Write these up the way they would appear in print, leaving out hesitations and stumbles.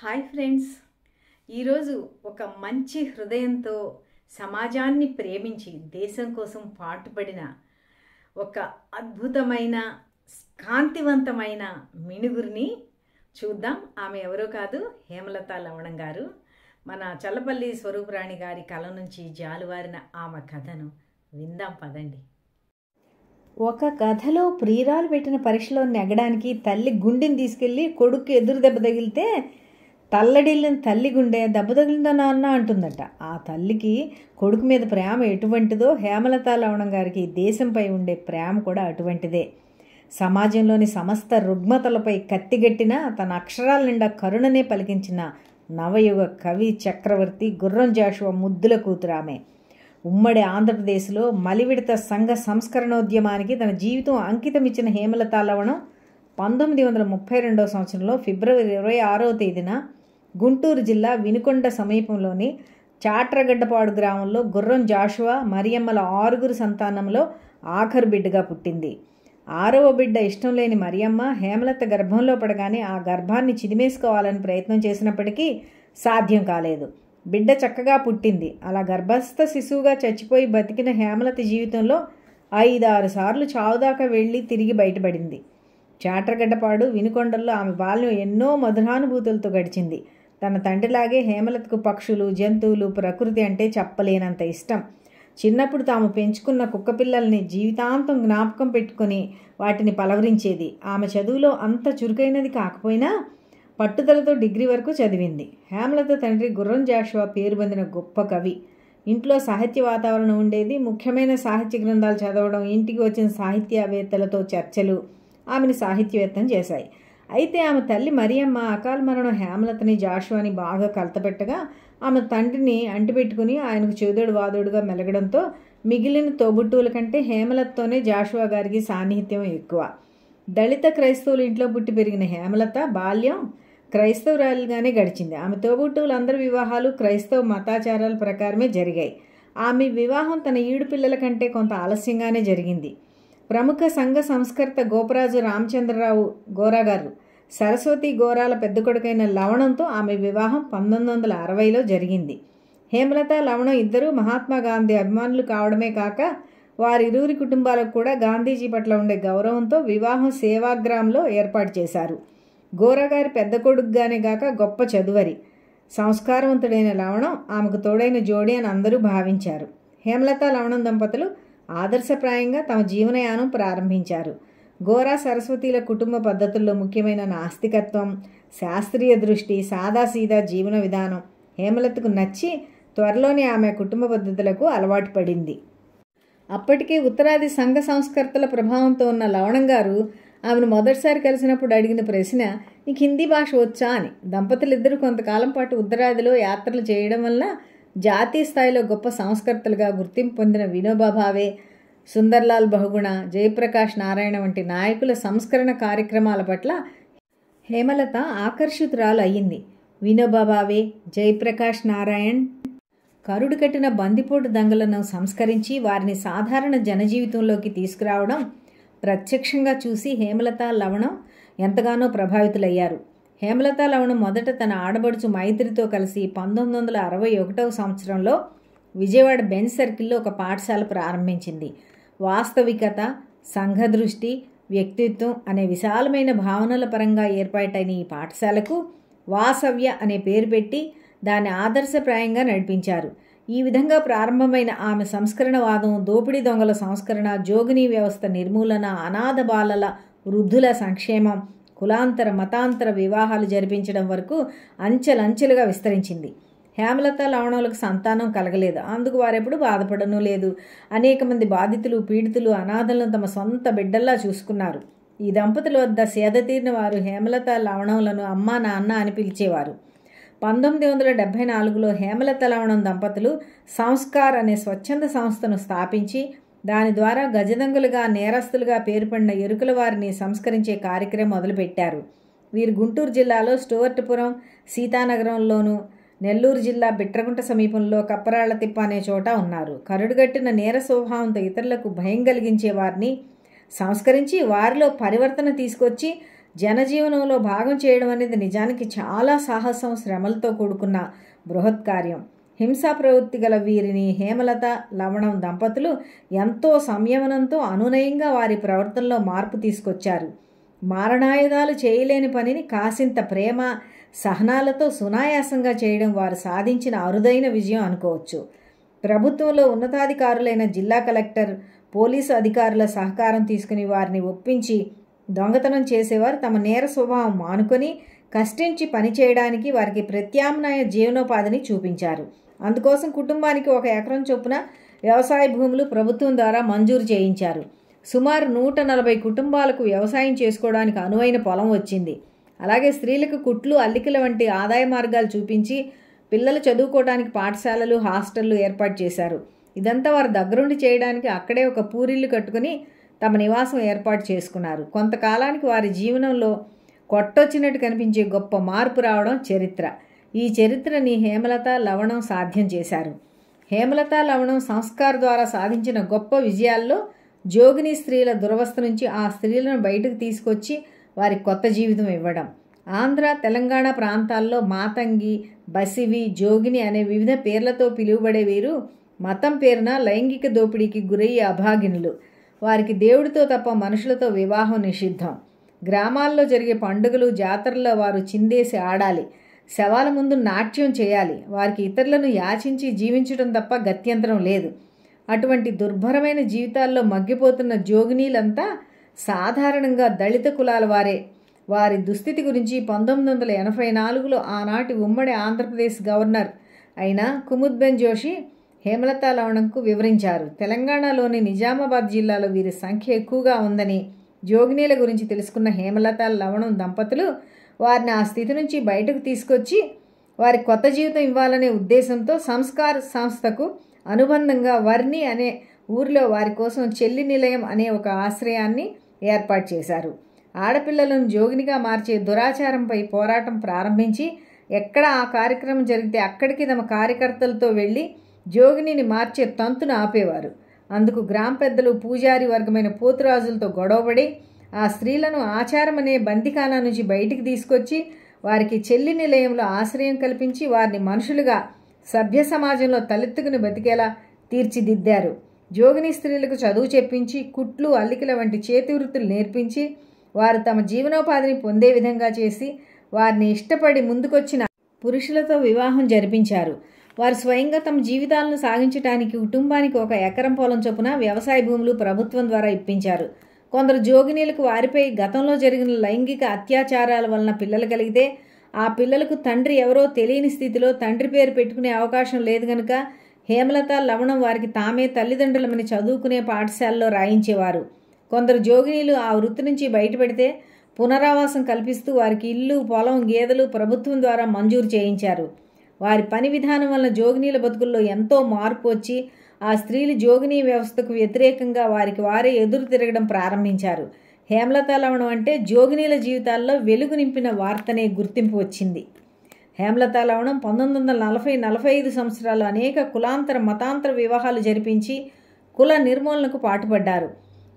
Hi friends, ఈరోజు ఒక మంచి హృదయంతో సమాజాన్ని ప్రేమించి దేశం కోసం పాటుపడిన ఒక అద్భుతమైన కాంతివంతమైన మినుగురిని చూద్దాం. ఆమె ఎవరో కాదు, హేమలత లవణం గారు. మన చల్లపల్లి స్వరూపరాణి గారి కళ నుంచి జాలువారిన ఆమె కథను విందాం పదండి. ఒక కథలో ప్రియురాలు పెట్టిన పరీక్షలో నెగ్గడానికి తల్లి గుండెని తీసుకెళ్ళి కొడుకు ఎదురు దెబ్బ తగిలితే తల్లడిల్లిన తల్లి గుండె దెబ్బ తగిలిందా నాన్న అంటుందట. ఆ తల్లికి కొడుకు మీద ప్రేమ ఎటువంటిదో హేమలత లవణం గారికి దేశంపై ఉండే ప్రేమ కూడా అటువంటిదే. సమాజంలోని సమస్త రుగ్మతలపై కత్తిగట్టిన తన అక్షరాల నిండా కరుణనే పలికించిన నవయుగ కవి చక్రవర్తి గుర్రం జాషువా ముద్దుల కూతురు ఆమె. ఉమ్మడి ఆంధ్రప్రదేశ్లో మలివిడత సంఘ సంస్కరణోద్యమానికి తన జీవితం అంకితమిచ్చిన హేమలత లవణం 1932 సంవత్సరంలో ఫిబ్రవరి 26వ తేదీన గుంటూరు జిల్లా వినుకొండ సమీపంలోని చాట్రగడ్డపాడు గ్రామంలో గుర్రం జాషువా మరియమ్మల 6 సంతానంలో ఆఖరు బిడ్డగా పుట్టింది. 6వ బిడ్డ ఇష్టం లేని మరియమ్మ హేమలత గర్భంలో పడగానే ఆ గర్భాన్ని చిదిమేసుకోవాలని ప్రయత్నం చేసినప్పటికీ సాధ్యం కాలేదు. బిడ్డ చక్కగా పుట్టింది. అలా గర్భస్థ శిశువుగా చచ్చిపోయి బతికిన హేమలత జీవితంలో 5-6 సార్లు చావుదాకా వెళ్ళి తిరిగి బయటపడింది. చాట్రగడ్డపాడు వినుకొండల్లో ఆమె బాల్యం ఎన్నో మధురానుభూతులతో గడిచింది. తన తండ్రిలాగే హేమలతకు పక్షులు, జంతువులు, ప్రకృతి అంటే చెప్పలేనంత ఇష్టం. చిన్నప్పుడు తాము పెంచుకున్న కుక్కపిల్లల్ని జీవితాంతం జ్ఞాపకం పెట్టుకుని వాటిని పలవరించేది. ఆమె చదువులో అంత చురుకైనది కాకపోయినా పట్టుదలతో డిగ్రీ వరకు చదివింది. హేమలత తండ్రి గుర్రం జాషువా పేరు పొందిన గొప్ప కవి. ఇంట్లో సాహిత్య వాతావరణం ఉండేది. ముఖ్యమైన సాహిత్య గ్రంథాలు చదవడం, ఇంటికి వచ్చిన సాహిత్యవేత్తలతో చర్చలు ఆమెను సాహిత్యవేత్తం చేశాయి. అయితే ఆమె తల్లి మరియమ్మ అకాల మరణం హేమలతని జాషువాని బాగా కలతపెట్టగా ఆమె తండ్రిని అంటిపెట్టుకుని ఆయనకు చేదోడు వాదోడుగా మెలగడంతో మిగిలిన తోబుట్టువుల కంటే హేమలతతోనే జాషువా గారికి సాన్నిహిత్యం ఎక్కువ. దళిత క్రైస్తవులు ఇంట్లో పుట్టి పెరిగిన హేమలత బాల్యం క్రైస్తవురాలుగానే గడిచింది. ఆమె తోబుట్టువులందరి వివాహాలు క్రైస్తవ మతాచారాల ప్రకారమే జరిగాయి. ఆమె వివాహం తన ఈడు పిల్లల కంటే కొంత ఆలస్యంగానే జరిగింది. ప్రముఖ సంఘ సంస్కర్త గోపరాజు రామచంద్రరావు గోరా గారు సరస్వతి గోరాల పెద్ద కొడుకైన లవణంతో ఆమె వివాహం 1960లో జరిగింది. హేమలత లవణం ఇద్దరూ మహాత్మా గాంధీ అభిమానులు కావడమే కాక వారిరువురి కుటుంబాలకు కూడా గాంధీజీ పట్ల ఉండే గౌరవంతో వివాహం సేవాగ్రాంలో ఏర్పాటు చేశారు. గోరా గారి పెద్ద కొడుకుగానే గాక గొప్ప చదువరి, సంస్కారవంతుడైన లవణం ఆమెకు తోడైన జోడి అని అందరూ భావించారు. హేమలత లవణం దంపతులు ఆదర్శప్రాయంగా తమ జీవనయానం ప్రారంభించారు. గోరా సరస్వతీల కుటుంబ పద్ధతుల్లో ముఖ్యమైన నాస్తికత్వం, శాస్త్రీయ దృష్టి, సాదాసీదా జీవన విధానం హేమలతకు నచ్చి త్వరలోనే ఆమె కుటుంబ పద్ధతులకు అలవాటు పడింది. అప్పటికే ఉత్తరాది సంఘ సంస్కర్తల ప్రభావంతో ఉన్న లవణం గారు ఆమెను మొదటిసారి కలిసినప్పుడు అడిగిన ప్రశ్న, నీకు హిందీ భాష వచ్చా అని. దంపతులిద్దరూ కొంతకాలం పాటు ఉత్తరాదిలో యాత్రలు చేయడం వల్ల జాతీయ స్థాయిలో గొప్ప సంస్కర్తలుగా గుర్తింపు పొందిన వినోబా భావే, సుందర్లాల్ బహుగుణ, జయప్రకాష్ నారాయణ వంటి నాయకుల సంస్కరణ కార్యక్రమాల పట్ల హేమలత ఆకర్షితురాలు అయ్యింది. వినోబా భావే, జయప్రకాష్ నారాయణ్ కరుడు కట్టిన బందిపోటు దంగలను సంస్కరించి వారిని సాధారణ జనజీవితంలోకి తీసుకురావడం ప్రత్యక్షంగా చూసి హేమలత లవణం ఎంతగానో ప్రభావితులయ్యారు. హేమలత లవణం మొదట తన ఆడబడుచు మైత్రితో కలిసి 1961వ సంవత్సరంలో విజయవాడ బెంజ్ సర్కిల్లో ఒక పాఠశాల ప్రారంభించింది. వాస్తవికత, సంఘదృష్టి, వ్యక్తిత్వం అనే విశాలమైన భావనల పరంగా ఏర్పాటైన ఈ పాఠశాలకు వాసవ్య అనే పేరు పెట్టి దాన్ని ఆదర్శప్రాయంగా నడిపించారు. ఈ విధంగా ప్రారంభమైన ఆమె సంస్కరణవాదం దోపిడీ దొంగల సంస్కరణ, జోగినీ వ్యవస్థ నిర్మూలన, అనాథ బాలల, వృద్ధుల సంక్షేమం, కులాంతర మతాంతర వివాహాలు జరిపించడం వరకు అంచెలంచెలుగా విస్తరించింది. హేమలత లవణాలకు సంతానం కలగలేదు. అందుకు వారెప్పుడు బాధపడనూ లేదు. అనేక మంది బాధితులు, పీడితులు, అనాథలను తమ సొంత బిడ్డల్లా చూసుకున్నారు. ఈ దంపతుల వద్ద సేద తీరిన వారు హేమలత లవణంలను అమ్మా నాన్న అని పిలిచేవారు. 1974లో హేమలత లవణం దంపతులు సంస్కార్ అనే స్వచ్ఛంద సంస్థను స్థాపించి దాని ద్వారా గజదంగులుగా, నేరస్తులుగా పేరుపడిన ఎరుకల వారిని సంస్కరించే కార్యక్రమం మొదలుపెట్టారు. వీరు గుంటూరు జిల్లాలో స్టోవర్టుపురం, సీతానగరంలోను, నెల్లూరు జిల్లా బిట్రగుంట సమీపంలో కప్పరాళ్లతిప్ప అనే చోట ఉన్నారు. కరుడుగట్టిన నేర స్వభావంతో ఇతరులకు భయం కలిగించే వారిని సంస్కరించి వారిలో పరివర్తన తీసుకొచ్చి జనజీవనంలో భాగం చేయడం అనేది నిజానికి చాలా సాహసం, శ్రమలతో కూడుకున్న బృహత్ కార్యం. హింసా ప్రవృత్తి గల వీరిని హేమలత, లవణం దంపతులు ఎంతో సంయమనంతో అనునయంగా వారి ప్రవర్తనలో మార్పు తీసుకొచ్చారు. మారణాయుధాలు చేయలేని పనిని కాసింత ప్రేమ, సహనాలతో సునాయాసంగా చేయడం వారు సాధించిన అరుదైన విజయం అనుకోవచ్చు. ప్రభుత్వంలో ఉన్నతాధికారులైన జిల్లా కలెక్టర్, పోలీసు అధికారుల సహకారం తీసుకుని వారిని ఒప్పించి దొంగతనం చేసేవారు తమ నేర స్వభావం మానుకొని కష్టించి పనిచేయడానికి వారికి ప్రత్యామ్నాయ జీవనోపాధిని చూపించారు. అందుకోసం కుటుంబానికి 1 ఎకరం చొప్పున వ్యవసాయ భూములు ప్రభుత్వం ద్వారా మంజూరు చేయించారు. సుమారు 140 కుటుంబాలకు వ్యవసాయం చేసుకోవడానికి అనువైన పొలం వచ్చింది. అలాగే స్త్రీలకు కుట్లు, అల్లికల వంటి ఆదాయ మార్గాలు చూపించి పిల్లలు చదువుకోవడానికి పాఠశాలలు, హాస్టళ్లు ఏర్పాటు చేశారు. ఇదంతా వారు దగ్గరుండి చేయడానికి అక్కడే ఒక పూరిల్లు కట్టుకుని తమ నివాసం ఏర్పాటు చేసుకున్నారు. కొంతకాలానికి వారి జీవనంలో కొట్టొచ్చినట్టు కనిపించే గొప్ప మార్పు రావడం చరిత్ర. ఈ చరిత్రని హేమలత, లవణం సాధ్యం చేశారు. హేమలత, లవణం సంస్కార్ ద్వారా సాధించిన గొప్ప విజయాల్లో జోగిని స్త్రీల దురవస్థ నుంచి ఆ స్త్రీలను బయటకు తీసుకొచ్చి వారికి కొత్త జీవితం ఇవ్వడం. ఆంధ్ర, తెలంగాణ ప్రాంతాల్లో మాతంగి, బసివి, జోగిని అనే వివిధ పేర్లతో పిలువబడే వీరు మతం పేరున లైంగిక దోపిడీకి గురయ్యే అభాగినులు. వారికి దేవుడితో తప్ప మనుషులతో వివాహం నిషిద్ధం. గ్రామాల్లో జరిగే పండుగలు, జాతరల్లో వారు చిందేసి ఆడాలి, శవాల ముందు నాట్యం చేయాలి. వారికి ఇతరులను యాచించి జీవించడం తప్ప గత్యంతరం లేదు. అటువంటి దుర్భరమైన జీవితాల్లో మగ్గిపోతున్న జోగినీలంతా సాధారణంగా దళిత కులాల వారే. వారి దుస్థితి గురించి 1984లో ఆనాటి ఉమ్మడి ఆంధ్రప్రదేశ్ గవర్నర్ అయిన కుముద్బెన్ జోషి హేమలత, లవణంకు వివరించారు. తెలంగాణలోని నిజామాబాద్ జిల్లాలో వీరి సంఖ్య ఎక్కువగా ఉందని జోగినీల గురించి తెలుసుకున్న హేమలత, లవణం దంపతులు వారిని ఆ స్థితి నుంచి బయటకు తీసుకొచ్చి వారికి కొత్త జీవితం ఇవ్వాలనే ఉద్దేశంతో సంస్కార్ సంస్థకు అనుబంధంగా వర్ని అనే ఊరిలో వారి కోసం చెల్లి నిలయం అనే ఒక ఆశ్రయాన్ని ఏర్పాటు చేశారు. ఆడపిల్లలను జోగినిగా మార్చే దురాచారంపై పోరాటం ప్రారంభించి ఎక్కడ ఆ కార్యక్రమం జరిగితే అక్కడికి తమ కార్యకర్తలతో వెళ్ళి జోగినిని మార్చే తంతును ఆపేవారు. అందుకు గ్రామ పెద్దలు, పూజారి వర్గమైన పోతురాజులతో గొడవపడి ఆ స్త్రీలను ఆచారం అనే బందిఖానా నుంచి బయటికి తీసుకొచ్చి వారికి చెల్లి నిలయంలో ఆశ్రయం కల్పించి వారిని మనుషులుగా సభ్య సమాజంలో తలెత్తుకుని బతికేలా తీర్చిదిద్దారు. జోగిని స్త్రీలకు చదువు చెప్పించి కుట్లు, అల్లికల వంటి చేతి వృత్తులు నేర్పించి వారు తమ జీవనోపాధిని పొందే విధంగా చేసి వారిని ఇష్టపడి ముందుకొచ్చిన పురుషులతో వివాహం జరిపించారు. వారు స్వయంగా తమ జీవితాలను సాగించడానికి కుటుంబానికి 1 ఎకరం పొలం చొప్పున వ్యవసాయ భూములు ప్రభుత్వం ద్వారా ఇప్పించారు. కొందరు జోగినీలకు వారిపై గతంలో జరిగిన లైంగిక అత్యాచారాల వలన పిల్లలు కలిగితే ఆ పిల్లలకు తండ్రి ఎవరో తెలియని స్థితిలో తండ్రి పేరు పెట్టుకునే అవకాశం లేదు కనుక హేమలత, లవణం వారికి తామే తల్లిదండ్రులమని చదువుకునే పాఠశాలలో రాయించేవారు. కొందరు జోగినీలు ఆ వృత్తి నుంచి బయటపడితే పునరావాసం కల్పిస్తూ వారికి ఇల్లు, పొలం, గేదెలు ప్రభుత్వం ద్వారా మంజూరు చేయించారు. వారి పని విధానం వలన జోగినీల బతుకుల్లో ఎంతో మార్పు వచ్చి ఆ స్త్రీలు జోగినీ వ్యవస్థకు వ్యతిరేకంగా వారికి వారే ఎదురు తిరగడం ప్రారంభించారు. హేమలత, లవణం అంటే జోగినీల జీవితాల్లో వెలుగు నింపిన వార్తనే గుర్తింపు వచ్చింది. హేమలత, లవణం 1940-45 సంవత్సరాలు అనేక కులాంతర, మతాంతర వివాహాలు జరిపించి కుల నిర్మూలనకు పాటుపడ్డారు.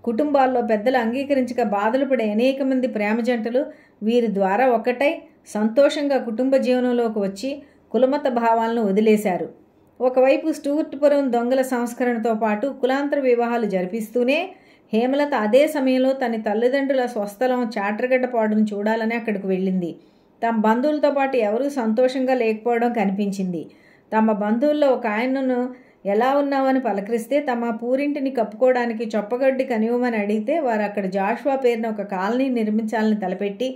కుటుంబాల్లో పెద్దలు అంగీకరించక బాధలు పడే అనేక మంది ప్రేమ జంటలు వీరి ద్వారా ఒకటై సంతోషంగా కుటుంబ జీవనంలోకి వచ్చి కులమత భావాలను వదిలేశారు. ఒకవైపు స్టూవర్ట్పురం దొంగల సంస్కరణతో పాటు కులాంతర వివాహాలు జరిపిస్తూనే హేమలత అదే సమయంలో తన తల్లిదండ్రుల స్వస్థలం చాట్రగడ్డపాడును చూడాలని అక్కడికి వెళ్ళింది. తమ బంధువులతో పాటు ఎవరూ సంతోషంగా లేకపోవడం కనిపించింది. తమ బంధువుల్లో ఒక ఆయనను ఎలా ఉన్నావని పలకరిస్తే తమ పూరింటిని కప్పుకోవడానికి చొప్పగడ్డి కనివ్వమని అడిగితే వారు అక్కడ జాషువా పేరున ఒక కాలనీ నిర్మించాలని తలపెట్టి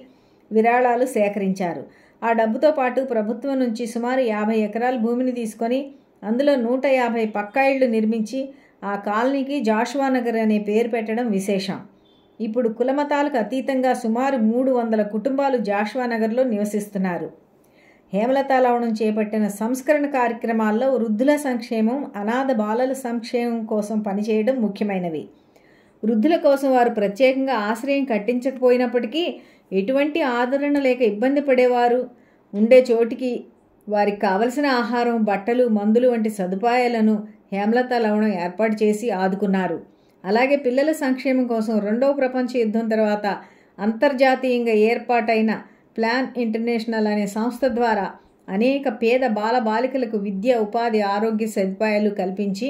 విరాళాలు సేకరించారు. ఆ డబ్బుతో పాటు ప్రభుత్వం నుంచి సుమారు 50 ఎకరాల భూమిని తీసుకొని అందులో 150 పక్కా ఇళ్లు నిర్మించి ఆ కాలనీకి జాషువా నగర్ అనే పేరు పెట్టడం విశేషం. ఇప్పుడు కులమతాలకు అతీతంగా సుమారు 300 కుటుంబాలు జాషువా నగర్లో నివసిస్తున్నారు. హేమలత, లవణం చేపట్టిన సంస్కరణ కార్యక్రమాల్లో వృద్ధుల సంక్షేమం, అనాథ బాలల సంక్షేమం కోసం పనిచేయడం ముఖ్యమైనవి. వృద్ధుల కోసం వారు ప్రత్యేకంగా ఆశ్రయం కట్టించకపోయినప్పటికీ ఎటువంటి ఆదరణ లేక ఇబ్బంది పడేవారు ఉండే చోటికి వారికి కావలసిన ఆహారం, బట్టలు, మందులు వంటి సదుపాయాలను హేమలత, లవణం ఏర్పాటు చేసి ఆదుకున్నారు. అలాగే పిల్లల సంక్షేమం కోసం 2వ ప్రపంచ యుద్ధం తర్వాత అంతర్జాతీయంగా ఏర్పాటైన ప్లాన్ ఇంటర్నేషనల్ అనే సంస్థ ద్వారా అనేక పేద బాలబాలికలకు విద్య, ఉపాధి, ఆరోగ్య సదుపాయాలు కల్పించి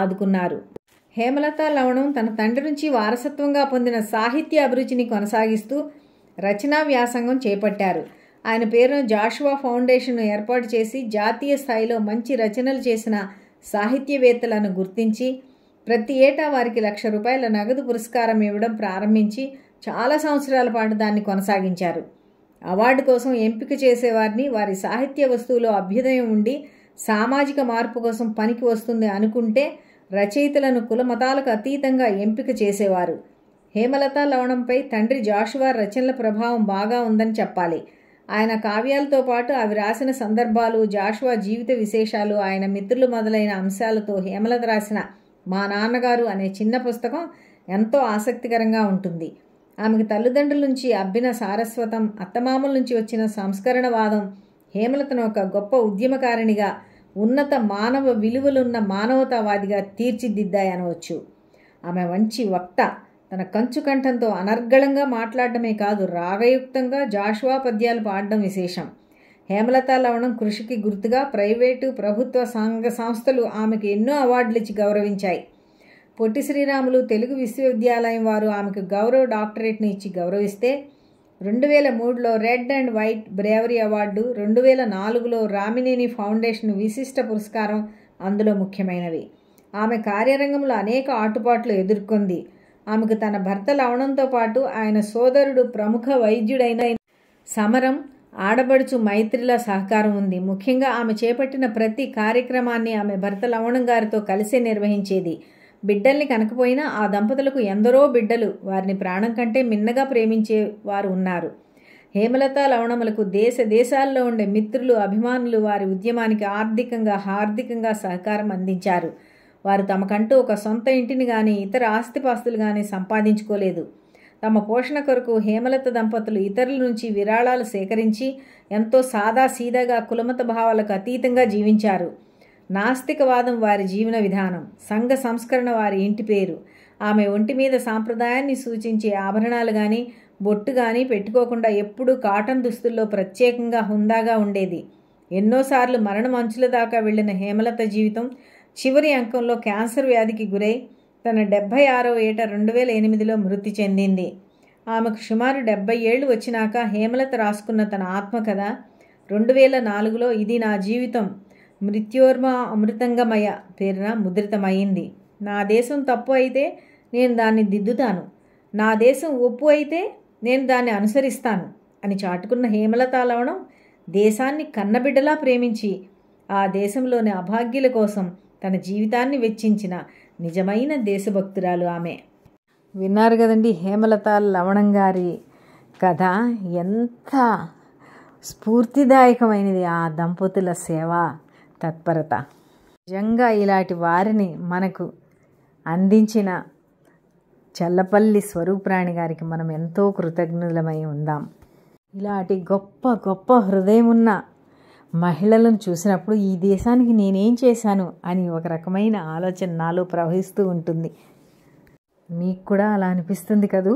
ఆదుకున్నారు. హేమలత లవణం తన తండ్రి నుంచి వారసత్వంగా పొందిన సాహిత్య అభిరుచిని కొనసాగిస్తూ రచనా వ్యాసంగం చేపట్టారు. ఆయన పేరును జాషువా ఫౌండేషన్ను ఏర్పాటు చేసి జాతీయ స్థాయిలో మంచి రచనలు చేసిన సాహిత్యవేత్తలను గుర్తించి ప్రతి ఏటా వారికి ₹1,00,000 నగదు పురస్కారం ఇవ్వడం ప్రారంభించి చాలా సంవత్సరాల పాటు దాన్ని కొనసాగించారు. అవార్డు కోసం ఎంపిక చేసేవారిని వారి సాహిత్య వస్తువులో అభ్యుదయం ఉండి సామాజిక మార్పు కోసం పనికి వస్తుంది అనుకుంటే రచయితలను కులమతాలకు అతీతంగా ఎంపిక చేసేవారు. హేమలత లవణంపై తండ్రి జాషువా రచనల ప్రభావం బాగా ఉందని చెప్పాలి. ఆయన కావ్యాలతో పాటు అవి రాసిన సందర్భాలు, జాషువా జీవిత విశేషాలు, ఆయన మిత్రులు మొదలైన అంశాలతో హేమలత రాసిన మా నాన్నగారు అనే చిన్న పుస్తకం ఎంతో ఆసక్తికరంగా ఉంటుంది. ఆమెకు తల్లిదండ్రుల నుంచి అబ్బిన సారస్వతం, అత్తమామల నుంచి వచ్చిన సంస్కరణవాదం హేమలతను ఒక గొప్ప ఉద్యమకారిణిగా, ఉన్నత మానవ విలువలున్న మానవతావాదిగా తీర్చిదిద్దాయనవచ్చు. ఆమె మంచి వక్త. తన కంచుకంఠంతో అనర్గళంగా మాట్లాడటమే కాదు, రాగయుక్తంగా జాషువా పద్యాలు పాడడం విశేషం. హేమలత లవణం కృషికి గుర్తుగా ప్రైవేటు, ప్రభుత్వ సంఘ సంస్థలు ఆమెకు ఎన్నో అవార్డులు ఇచ్చి గౌరవించాయి. పొట్టి శ్రీరాములు తెలుగు విశ్వవిద్యాలయం వారు ఆమెకు గౌరవ డాక్టరేట్ను ఇచ్చి గౌరవిస్తే 2003లో red and white bravery award, 2004లో రామినేని ఫౌండేషన్ విశిష్ట పురస్కారం అందులో ముఖ్యమైనవి. ఆమె కార్యరంగంలో అనేక ఆటుపాట్లు ఎదుర్కొంది. ఆమెకు తన భర్త లవణంతో పాటు ఆయన సోదరుడు ప్రముఖ వైద్యుడైన సమరం, ఆడబడుచు మైత్రిల సహకారం ఉంది. ముఖ్యంగా ఆమె చేపట్టిన ప్రతి కార్యక్రమాన్ని ఆమె భర్త లవణం గారితో కలిసే నిర్వహించేది. బిడ్డల్ని కనకపోయినా ఆ దంపతులకు ఎందరో బిడ్డలు వారిని ప్రాణం కంటే మిన్నగా ప్రేమించే వారు ఉన్నారు. హేమలత లవణములకు దేశ దేశాల్లో ఉండే మిత్రులు, అభిమానులు వారి ఉద్యమానికి ఆర్థికంగా, హార్దికంగా సహకారం అందించారు. వారు తమకంటూ ఒక సొంత ఇంటిని కానీ ఇతర ఆస్తిపాస్తులు కానీ సంపాదించుకోలేదు. తమ పోషణ కొరకు హేమలత దంపతులు ఇతరుల నుంచి విరాళాలు సేకరించి ఎంతో సాదా సీదాగా కులమత భావాలకు అతీతంగా జీవించారు. నాస్తికవాదం వారి జీవన విధానం, సంఘ సంస్కరణ వారి ఇంటి పేరు. ఆమె ఒంటి మీద సాంప్రదాయాన్ని సూచించే ఆభరణాలు కానీ, బొట్టు కానీ పెట్టుకోకుండా ఎప్పుడూ కాటన్ దుస్తుల్లో ప్రత్యేకంగా హుందాగా ఉండేది. ఎన్నోసార్లు మరణం అంచుల దాకా వెళ్లిన హేమలత జీవితం చివరి అంకంలో క్యాన్సర్ వ్యాధికి గురై తన 76వ ఏట 2008లో మృతి చెందింది. ఆమెకు సుమారు 70 ఏళ్లు వచ్చినాక హేమలత రాసుకున్న తన ఆత్మకథ 2004లో ఇది నా జీవితం మృత్యోర్మ అమృతంగమయ పేరున ముద్రితమైంది. నా దేశం తప్పు అయితే నేను దాన్ని దిద్దుతాను, నా దేశం ఒప్పు అయితే నేను దాన్ని అనుసరిస్తాను అని చాటుకున్న హేమలత లవణం దేశాన్ని కన్నబిడ్డలా ప్రేమించి ఆ దేశంలోని అభాగ్యుల కోసం తన జీవితాన్ని వెచ్చించిన నిజమైన దేశభక్తురాలు ఆమె. విన్నారు కదండి హేమలత లవణం గారి కథ. ఎంత స్ఫూర్తిదాయకమైనది ఆ దంపతుల సేవ తత్పరత. నిజంగా ఇలాంటి వారిని మనకు అందించిన చల్లపల్లి స్వరూపరాణి గారికి మనం ఎంతో కృతజ్ఞులమై ఉందాం. ఇలాంటి గొప్ప గొప్ప హృదయం ఉన్న మహిళలను చూసినప్పుడు ఈ దేశానికి నేనేం చేశాను అని ఒక రకమైన ఆలోచన నాలో ప్రవహిస్తూ ఉంటుంది. మీకు కూడా అలా అనిపిస్తుంది కదూ?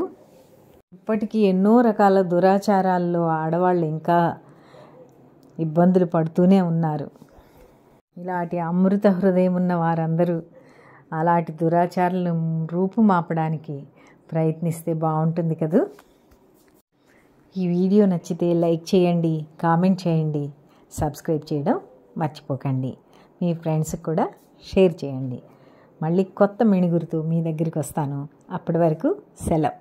ఇప్పటికీ ఎన్నో రకాల దురాచారాల్లో ఆడవాళ్ళు ఇంకా ఇబ్బందులు పడుతూనే ఉన్నారు. ఇలాంటి అమృత హృదయం ఉన్న వారందరూ అలాంటి దురాచారాలను రూపుమాపడానికి ప్రయత్నిస్తే బాగుంటుంది కదూ. ఈ వీడియో నచ్చితే లైక్ చేయండి, కామెంట్ చేయండి, సబ్స్క్రైబ్ చేయడం మర్చిపోకండి. మీ ఫ్రెండ్స్కి కూడా షేర్ చేయండి. మళ్ళీ కొత్త మిణుగురుతో మీ దగ్గరికి వస్తాను. అప్పటి వరకు సెలవు.